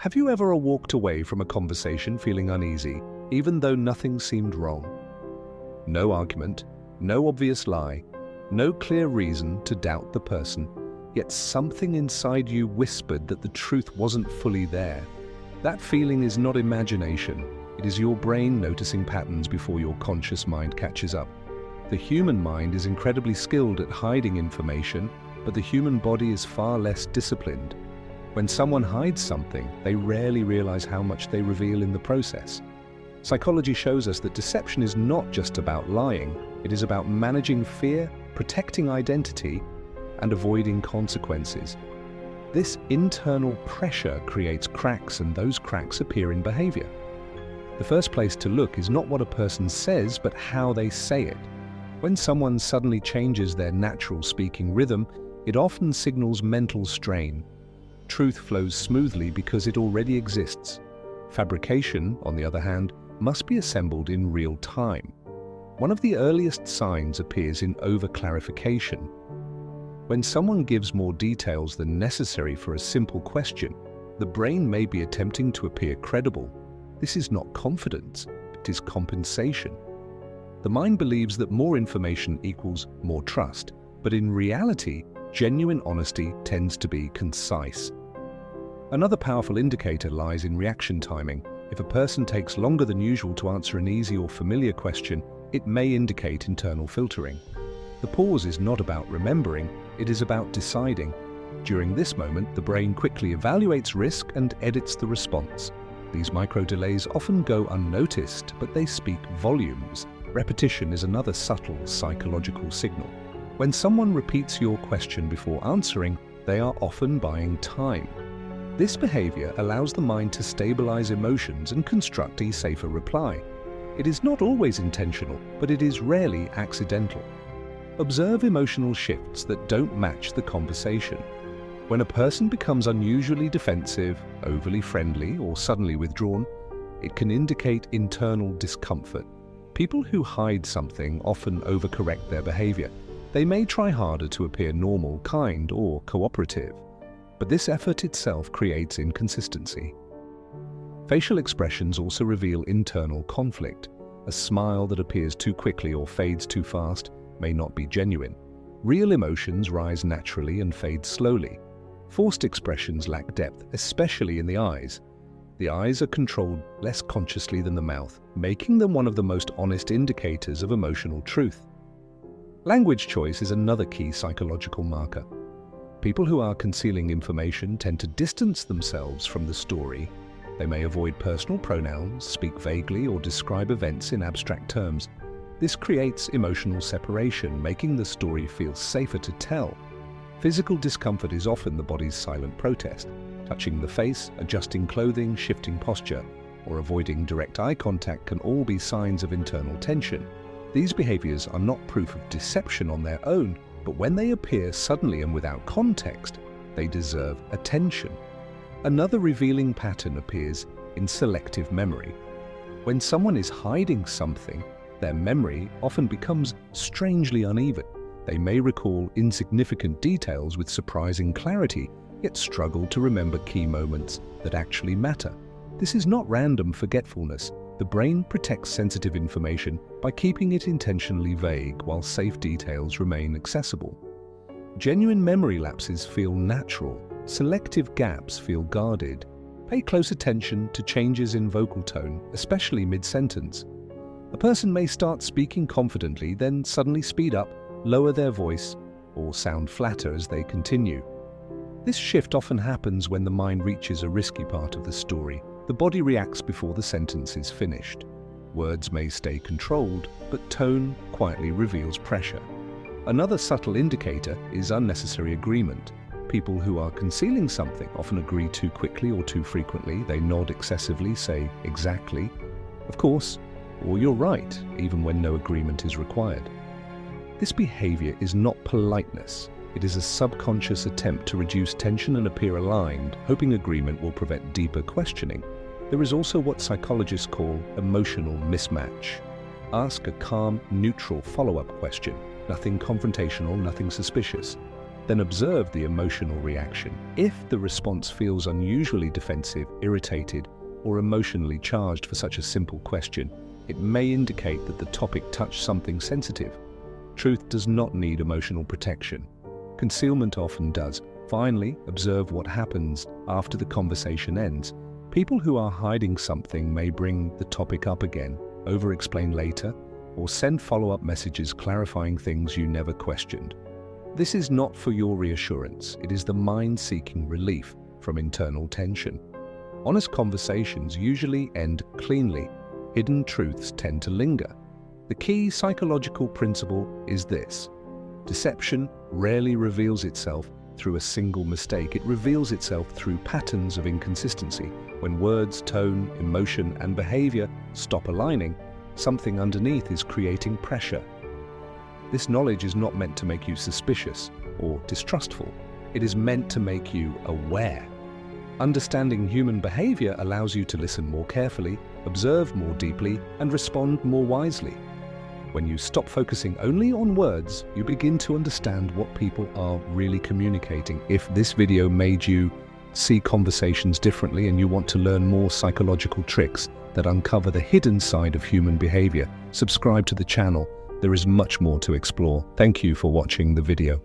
Have you ever walked away from a conversation feeling uneasy, even though nothing seemed wrong? No argument, no obvious lie, no clear reason to doubt the person, yet something inside you whispered that the truth wasn't fully there. That feeling is not imagination. It is your brain noticing patterns before your conscious mind catches up. The human mind is incredibly skilled at hiding information, but the human body is far less disciplined. When someone hides something, they rarely realize how much they reveal in the process. Psychology shows us that deception is not just about lying. It is about managing fear, protecting identity, and avoiding consequences. This internal pressure creates cracks, and those cracks appear in behavior. The first place to look is not what a person says, but how they say it. When someone suddenly changes their natural speaking rhythm, it often signals mental strain. Truth flows smoothly because it already exists. Fabrication, on the other hand, must be assembled in real time. One of the earliest signs appears in over-clarification. When someone gives more details than necessary for a simple question, the brain may be attempting to appear credible. This is not confidence, it is compensation. The mind believes that more information equals more trust, but in reality, genuine honesty tends to be concise. Another powerful indicator lies in reaction timing. If a person takes longer than usual to answer an easy or familiar question, it may indicate internal filtering. The pause is not about remembering, it is about deciding. During this moment, the brain quickly evaluates risk and edits the response. These micro-delays often go unnoticed, but they speak volumes. Repetition is another subtle psychological signal. When someone repeats your question before answering, they are often buying time. This behavior allows the mind to stabilize emotions and construct a safer reply. It is not always intentional, but it is rarely accidental. Observe emotional shifts that don't match the conversation. When a person becomes unusually defensive, overly friendly, or suddenly withdrawn, it can indicate internal discomfort. People who hide something often overcorrect their behavior. They may try harder to appear normal, kind, or cooperative. But this effort itself creates inconsistency. Facial expressions also reveal internal conflict. A smile that appears too quickly or fades too fast may not be genuine. Real emotions rise naturally and fade slowly. Forced expressions lack depth, especially in the eyes. The eyes are controlled less consciously than the mouth, making them one of the most honest indicators of emotional truth. Language choice is another key psychological marker. People who are concealing information tend to distance themselves from the story. They may avoid personal pronouns, speak vaguely, or describe events in abstract terms. This creates emotional separation, making the story feel safer to tell. Physical discomfort is often the body's silent protest. Touching the face, adjusting clothing, shifting posture, or avoiding direct eye contact can all be signs of internal tension. These behaviors are not proof of deception on their own, but when they appear suddenly and without context, they deserve attention. Another revealing pattern appears in selective memory. When someone is hiding something, their memory often becomes strangely uneven. They may recall insignificant details with surprising clarity, yet struggle to remember key moments that actually matter. This is not random forgetfulness. The brain protects sensitive information by keeping it intentionally vague while safe details remain accessible. Genuine memory lapses feel natural. Selective gaps feel guarded. Pay close attention to changes in vocal tone, especially mid-sentence. A person may start speaking confidently, then suddenly speed up, lower their voice, or sound flatter as they continue. This shift often happens when the mind reaches a risky part of the story. The body reacts before the sentence is finished. Words may stay controlled, but tone quietly reveals pressure. Another subtle indicator is unnecessary agreement. People who are concealing something often agree too quickly or too frequently. They nod excessively, say exactly, of course, or you're right, even when no agreement is required. This behavior is not politeness. It is a subconscious attempt to reduce tension and appear aligned, hoping agreement will prevent deeper questioning. There is also what psychologists call emotional mismatch. Ask a calm, neutral follow-up question. Nothing confrontational, nothing suspicious. Then observe the emotional reaction. If the response feels unusually defensive, irritated, or emotionally charged for such a simple question, it may indicate that the topic touched something sensitive. Truth does not need emotional protection. Concealment often does. Finally, observe what happens after the conversation ends. People who are hiding something may bring the topic up again, over-explain later, or send follow-up messages clarifying things you never questioned. This is not for your reassurance. It is the mind seeking relief from internal tension. Honest conversations usually end cleanly. Hidden truths tend to linger. The key psychological principle is this: deception rarely reveals itself through a single mistake. It reveals itself through patterns of inconsistency. When words, tone, emotion, and behavior stop aligning, something underneath is creating pressure. This knowledge is not meant to make you suspicious or distrustful. It is meant to make you aware. Understanding human behavior allows you to listen more carefully, observe more deeply, and respond more wisely. When you stop focusing only on words, you begin to understand what people are really communicating. If this video made you see conversations differently and you want to learn more psychological tricks that uncover the hidden side of human behavior, subscribe to the channel. There is much more to explore. Thank you for watching the video.